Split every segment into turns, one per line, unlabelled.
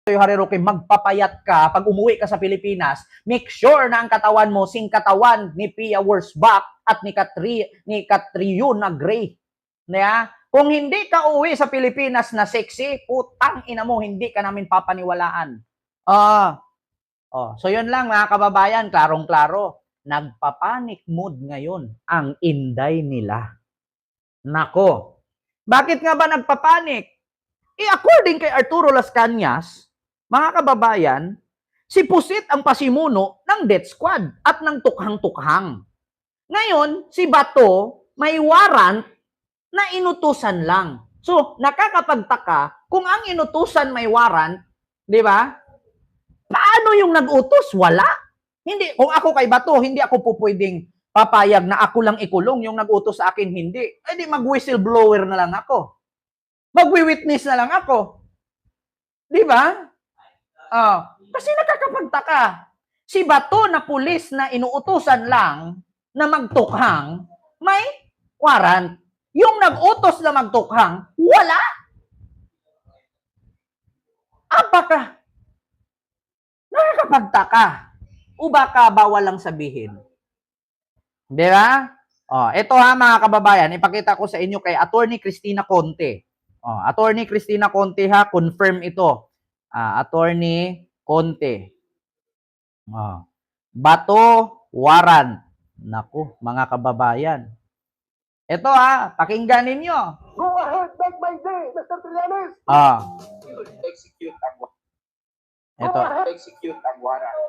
Hariroke, magpapayat ka pag umuwi ka sa Pilipinas, make sure na ang katawan mo sing katawan ni Pia Wurzbach at ni Catriona Gray. Kung hindi ka uwi sa Pilipinas na sexy, putang ina mo, hindi ka namin papaniwalaan. So yun lang mga kababayan, klarong-klaro. Nagpapanik mood ngayon ang inday nila. Nako. Bakit nga ba nagpapanik? According kay Arturo Las Cañas, mga kababayan, si Pusit ang pasimuno ng death squad at ng tukhang-tukhang. Ngayon, si Bato may warrant na inutusan lang. So, nakakapagtaka, kung ang inutusan may warrant, di ba? Paano yung nag-utos? Wala. Hindi, kung ako kay Bato, hindi ako po pwedeng papayag na ako lang ikulong, yung nag-utos sa akin, hindi. Eh di mag-whistleblower na lang ako. Magwi-witness na lang ako. Di ba? Kasi nakakapagtaka. Si Bato na pulis na inuutosan lang na magtukhang, may warrant. Yung nag-utos na magtukhang, wala. Apaka? Nakakapagtaka. O baka bawal lang sabihin. Di ba? Ito ha mga kababayan, ipakita ko sa inyo kay Attorney Cristina Conte. Attorney Cristina Conte ha, confirm ito. Attorney Conte. Bato warrant. Naku, mga kababayan. Ito ha, pakinggan ninyo.
Go ahead, make my day, Mr. Trillanes.
Execute ang
Ito.
execute ang warrant.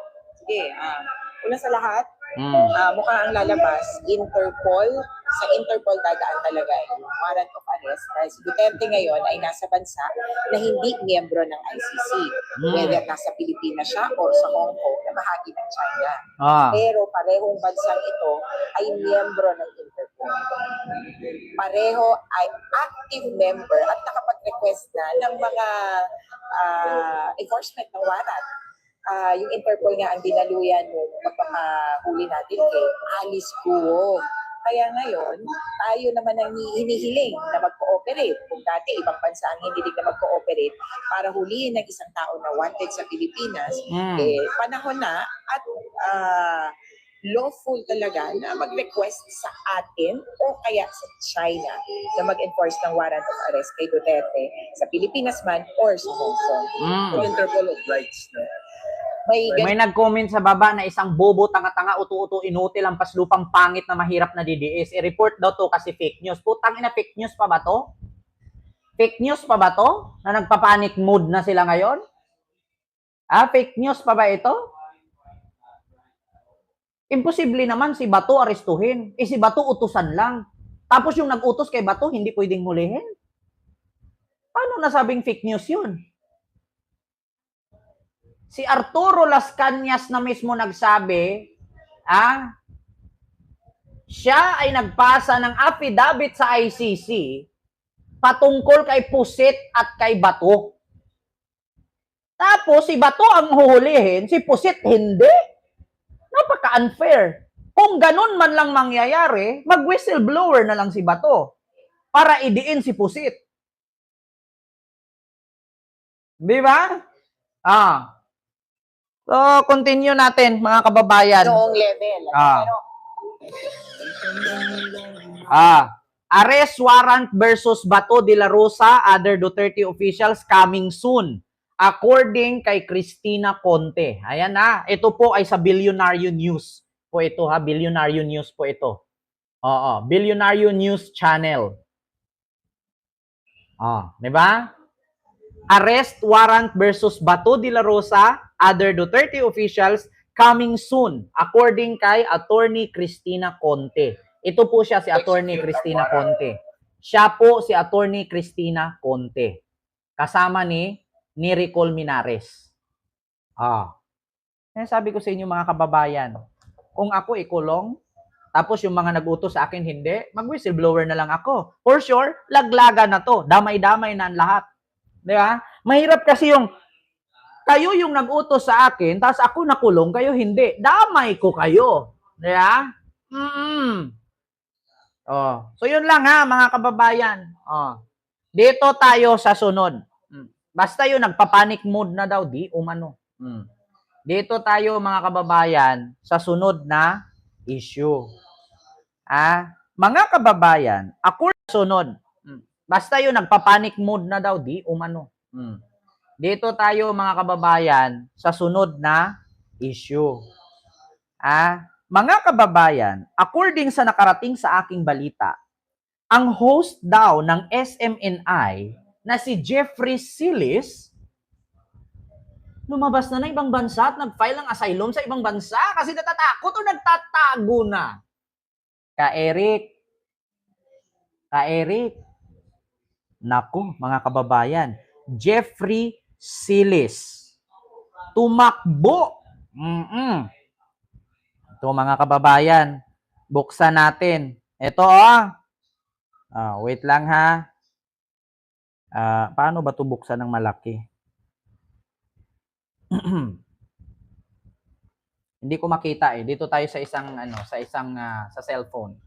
Sige, una sa lahat, mukhang ang lalabas, Interpol. Sa Interpol dadaan talaga yung warrant of arrest dahil si Duterte ngayon ay nasa bansa na hindi miyembro ng ICC. Whether nasa Pilipinas siya o sa Hong Kong na bahagi ng China. Pero parehong bansang ito ay miyembro ng Interpol. Pareho ay active member at nakapag-request na ng mga enforcement ng warrant. Yung Interpol nga ang dinaluyan nung pagpapahuli natin kay Alice Guo. Kaya ngayon, tayo naman ang hinihiling na mag-cooperate. Kung dati ibang bansa ang hinihiling na mag-cooperate para huliin ng isang tao na wanted sa Pilipinas, panahon na at lawful talaga na mag-request sa atin o kaya sa China na mag-enforce ng warrant of arrest kay Duterte sa Pilipinas man or sa Hong Kong.
Interpol obliges na.
May nag-comment sa baba na isang bobo, tanga-tanga, utu-utu, inutil, ang paslupang pangit na mahirap na DDS. I-report daw to kasi fake news. Putang ina, fake news pa ba to? Fake news pa ba to? Na nagpa-panic mood na sila ngayon? Fake news pa ba ito? Imposible naman si Bato arestuhin. Si Bato utusan lang. Tapos yung nag-utos kay Bato, hindi pwedeng hulihin? Paano nasabing fake news yun? Si Arturo Las Cañas na mismo nagsabi, siya ay nagpasa ng affidavit sa ICC patungkol kay Pusit at kay Bato. Tapos si Bato ang huhulihin, si Pusit hindi. Napaka-unfair. Kung ganun man lang mangyayari, mag-whistleblower na lang si Bato para idiin si Pusit. Di ba? So, continue natin, mga kababayan.
Noong level. Pero,
arrest warrant versus Bato de la Rosa, other Duterte officials coming soon. According kay Cristina Conte. Ayan na, ito po ay sa Billionario News po ito ha, Billionario News po ito. Billionario News Channel. Di ba? Arrest warrant versus Bato de la Rosa, other Duterte officials coming soon, according kay Attorney Cristina Conte. Ito po siya si Attorney Cristina Conte. Siya po si Attorney Cristina Conte. Kasama ni Nicole Minares. Sabi ko sa inyo mga kababayan, kung ako ikulong, tapos yung mga nag-utos sa akin hindi, mag-whistleblower na lang ako. For sure, laglaga na to. Damay-damay na ang lahat. Di ba? Mahirap kasi yung kayo yung nag-utos sa akin, tapos ako nakulong, kayo hindi. Damay ko kayo. Di ba? So yun lang ha, mga kababayan. Dito tayo sa sunod. Basta yun, nagpa-panic mode na daw, di umano. Dito tayo mga kababayan sa sunod na issue. Mga kababayan, ako sunod. Basta yun, nagpa-panic mode na daw, di umano. Dito tayo mga kababayan sa sunod na issue. Mga kababayan, according sa nakarating sa aking balita, ang host daw ng SMNI na si Jeffrey Silis, lumabas na ibang bansa at nag-file ng asylum sa ibang bansa kasi natatakot o nagtatago na. Ka-Eric, naku, mga kababayan, Jeffrey Silis, tumakbo. Ito mga kababayan, buksan natin. Ito wait lang ha. Paano ba ito buksan ng malaki? Hindi ko makita eh. Dito tayo sa isang sa cellphone.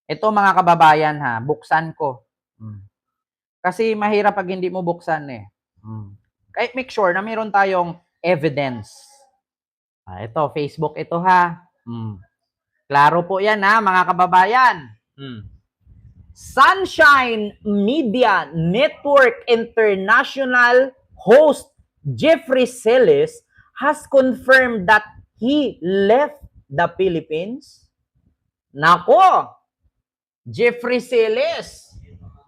Ito mga kababayan ha, buksan ko. Kasi mahirap pag hindi mo buksan eh. Kahit make sure na meron tayong evidence. Ito, Facebook ito ha. Klaro po yan ha, mga kababayan. Sunshine Media Network International host Jeffrey Silis has confirmed that he left the Philippines. Nako! Jeffrey Silis,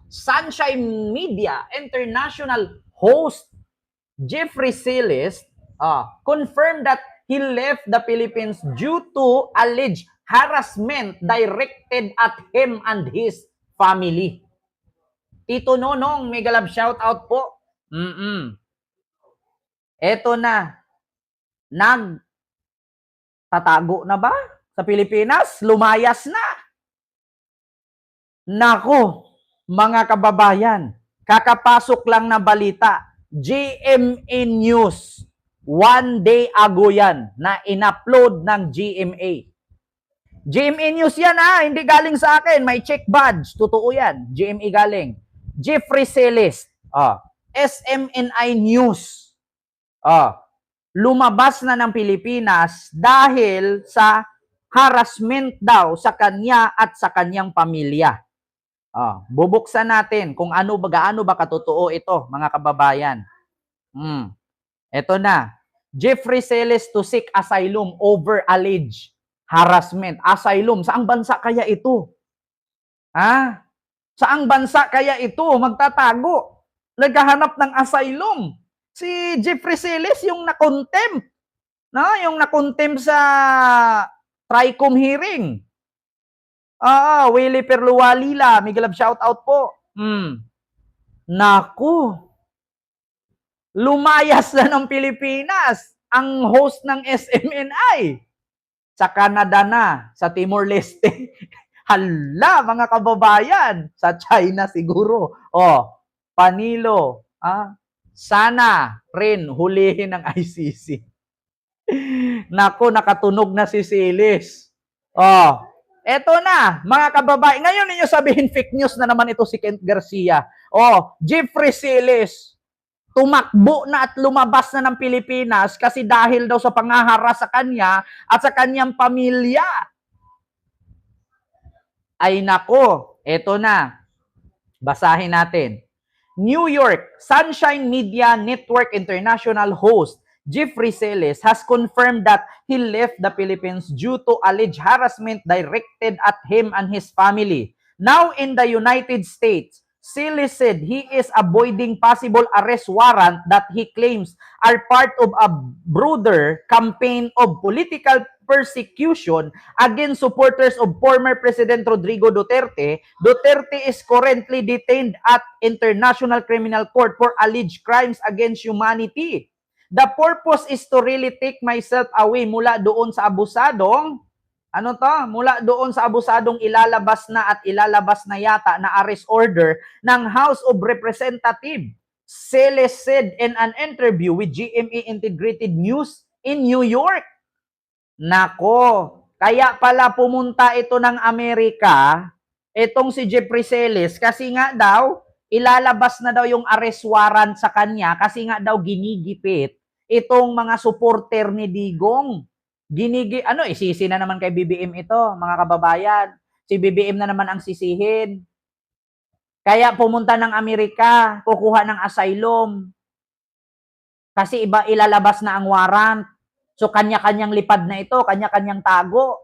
Sunshine Media International host Jeffrey Silis confirmed that he left the Philippines due to alleged harassment directed at him and his family. Tito Nonong, mega love shout out po. Eto na. Tatago na ba sa Pilipinas? Lumayas na. Nako, mga kababayan, kakapasok lang na balita. GMA News. 1 day ago yan na in-upload ng GMA. GMA News yan hindi galing sa akin. May check badge. Totoo yan. GMA galing. Jeffrey Silis. SMNI News. Lumabas na ng Pilipinas dahil sa harassment daw sa kanya at sa kanyang pamilya. Bubuksan natin kung gaano ba katotoo ito, mga kababayan. Ito na. Jeffrey Silis to seek asylum over alleged harassment. Asylum. Saang bansa kaya ito? Saang bansa kaya ito magtatago? Naghahanap ng asylum. Si Jeffrey Silis yung na-contempt. Yung na-contempt sa TRICOM hearing. Willie Perluwalila. Miguel love shout out po. Naku. Lumayas na ng Pilipinas ang host ng SMNI. Sa Canada na, sa Timor-Leste. Hala, mga kababayan, sa China siguro. Panilo, sana rin hulihin ng ICC. Nako, nakatunog na si Silis. Eto na, mga kababayan. Ngayon ninyo sabihin fake news na naman ito si Kent Garcia. Jeffrey Silis, tumakbo na at lumabas na ng Pilipinas kasi dahil daw sa pangaharas sa kanya at sa kanyang pamilya. Ay nako, eto na. Basahin natin. New York, Sunshine Media Network International host Jeffrey Silis has confirmed that he left the Philippines due to alleged harassment directed at him and his family. Now in the United States, Silis said he is avoiding possible arrest warrant that he claims are part of a broader campaign of political persecution against supporters of former President Rodrigo Duterte. Duterte is currently detained at International Criminal Court for alleged crimes against humanity. The purpose is to really take myself away mula doon sa abusadong mula doon sa abusadong ilalabas na yata na arrest order ng House of Representatives. Silis said in an interview with GMA Integrated News in New York. Nako, kaya pala pumunta ito ng Amerika, itong si Jeffrey Silis, kasi nga daw, ilalabas na daw yung arrest warrant sa kanya kasi nga daw ginigipit itong mga supporter ni Digong. Isisi na naman kay BBM ito, mga kababayan. Si BBM na naman ang sisihin. Kaya pumunta ng Amerika, kukuha ng asylum. Kasi iba ilalabas na ang warrant. So kanya-kanyang lipad na ito, kanya-kanyang tago.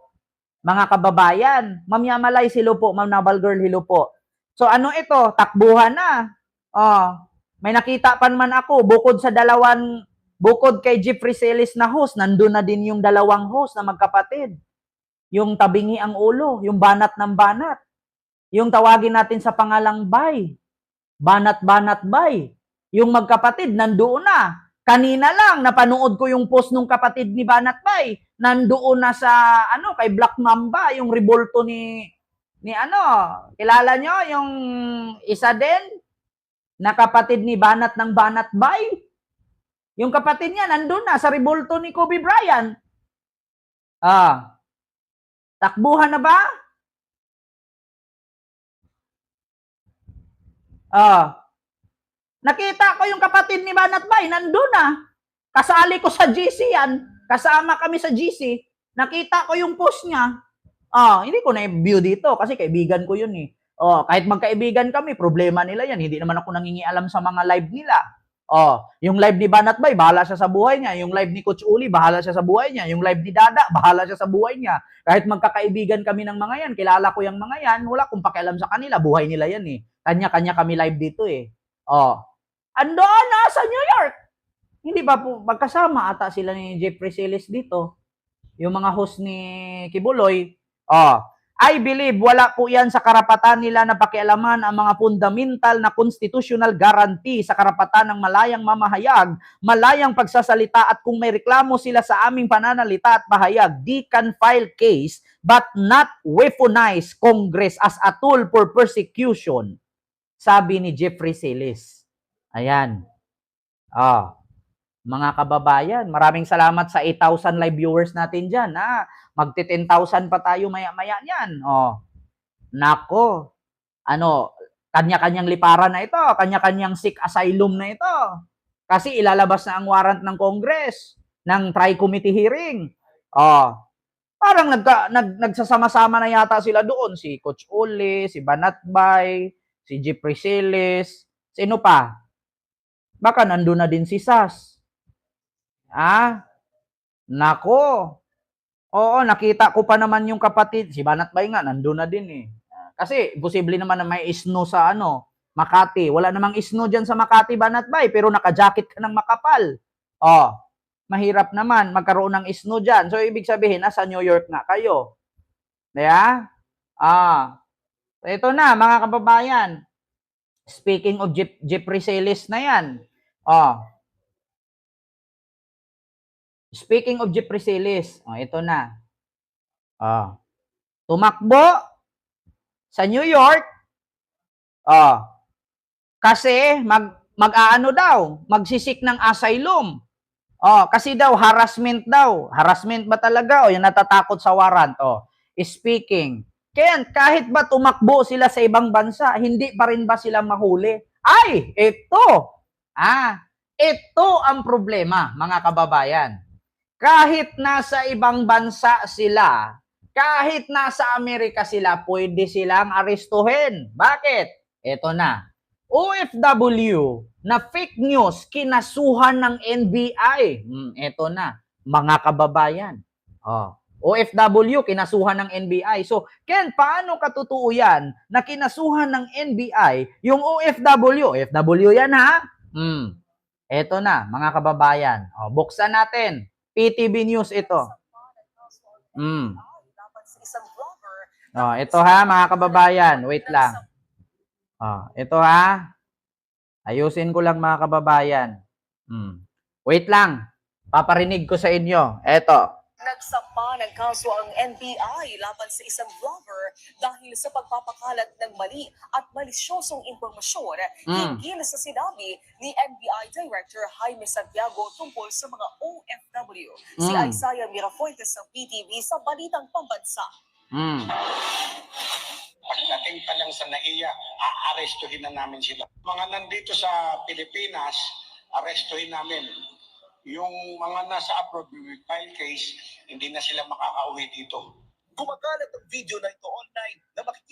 Mga kababayan, Ma'am Yamalay, silo po, Ma'am Naval Girl, hilo po. So ano ito, takbuhan na. May nakita pa naman ako, bukod kay Jeffrey Celis na host, nandun na din yung dalawang host na magkapatid. Yung tabingi ang ulo, yung banat ng banat. Yung tawagin natin sa pangalang Bay. Banat-banat Bay. Yung magkapatid, nandoon na. Kanina lang, napanood ko yung post nung kapatid ni Banat Bay. Nandoon na sa, kay Black Mamba, yung revolto ni kilala nyo, yung isa din, na kapatid ni Banat ng Banat Bay. Yung kapatid niya, nandun na sa revolto ni Kobe Bryant. Takbuhan na ba? Nakita ko yung kapatid ni Banat Bay, nandun na. Kasali ko sa GC yan. Kasama kami sa GC. Nakita ko yung post niya. Hindi ko na-view dito kasi kaibigan ko yun eh. Kahit magkaibigan kami, problema nila yan. Hindi naman ako nangingialam sa mga live nila. Yung live ni Banat Bay, bahala siya sa buhay niya. Yung live ni Coach Uli, bahala siya sa buhay niya. Yung live ni Dada, bahala siya sa buhay niya. Kahit magkakaibigan kami ng mga yan, kilala ko yung mga yan, wala akong pakialam sa kanila, buhay nila yan eh. Kanya-kanya kami live dito eh. Andoon na sa New York. Hindi ba po magkasama ata sila ni Jeffrey Celis dito? Yung mga host ni Kibuloy. I believe wala po yan sa karapatan nila na pakialaman ang mga fundamental na constitutional guarantee sa karapatan ng malayang mamahayag, malayang pagsasalita at kung may reklamo sila sa aming pananalita at pahayag, they can file case but not weaponize Congress as a tool for persecution. Sabi ni Jeffrey Celis. Ayan. Mga kababayan, maraming salamat sa 8,000 live viewers natin dyan. Magti 10,000 pa tayo maya-maya niyan. Nako. Kanya-kanyang liparan na ito. Kanya-kanyang sick asylum na ito. Kasi ilalabas na ang warrant ng Congress, ng tri-committee hearing. Parang nagsasama-sama na yata sila doon. Si Coach Uli, si Banat Bay, si Jeffrey Celis, sino pa? Baka nandun na din si Sas. Nako. Oo, nakita ko pa naman yung kapatid. Si Banat Bay nga, nandun na din eh. Kasi, posible naman na may isno sa Makati. Wala namang isno dyan sa Makati, Banat Bay, pero naka-jacket ka ng makapal. Mahirap naman magkaroon ng isno dyan. So, ibig sabihin, nasa New York nga kayo. Kaya? Ito na, mga kababayan. Speaking of Jeffrey Celis na yan. Speaking of Jeffrey Celis, ito na. Tumakbo sa New York. Kasi magsisik ng asylum. Kasi daw harassment daw. Harassment ba talaga o yung natatakot sa warrant? Speaking. Kaya kahit ba tumakbo sila sa ibang bansa, hindi pa rin ba sila mahuli? Ay, ito. Ito ang problema, mga kababayan. Kahit nasa ibang bansa sila, kahit nasa Amerika sila, pwede silang arestuhin. Bakit? Ito na. OFW na fake news kinasuhan ng NBI. Ito na, mga kababayan. OFW kinasuhan ng NBI. So, Ken, paano katutuo yan na kinasuhan ng NBI yung OFW? OFW yan ha? Ito na, mga kababayan. Buksan natin. PTV News ito. Ito ha, mga kababayan. Wait lang. Ito ha. Ayusin ko lang, mga kababayan. Wait lang. Paparinig ko sa inyo. Ito.
Nagsampa ng kaso ang NBI laban sa isang vlogger dahil sa pagpapakalat ng mali at malisyosong impormasyon hinggil sa sinabi ni NBI Director Jaime Santiago tungkol sa mga OFW. Si Isaiah Mirafuentes ng PTV sa Balitang Pambansa.
Pagdating pa lang sa NAIA, aarestuhin na namin sila. Mga nandito sa Pilipinas, arestuhin namin. Yung mga nasa abroad, we will file case, hindi na sila makakauwi dito.
Gumagalat ang video na ito online na makikita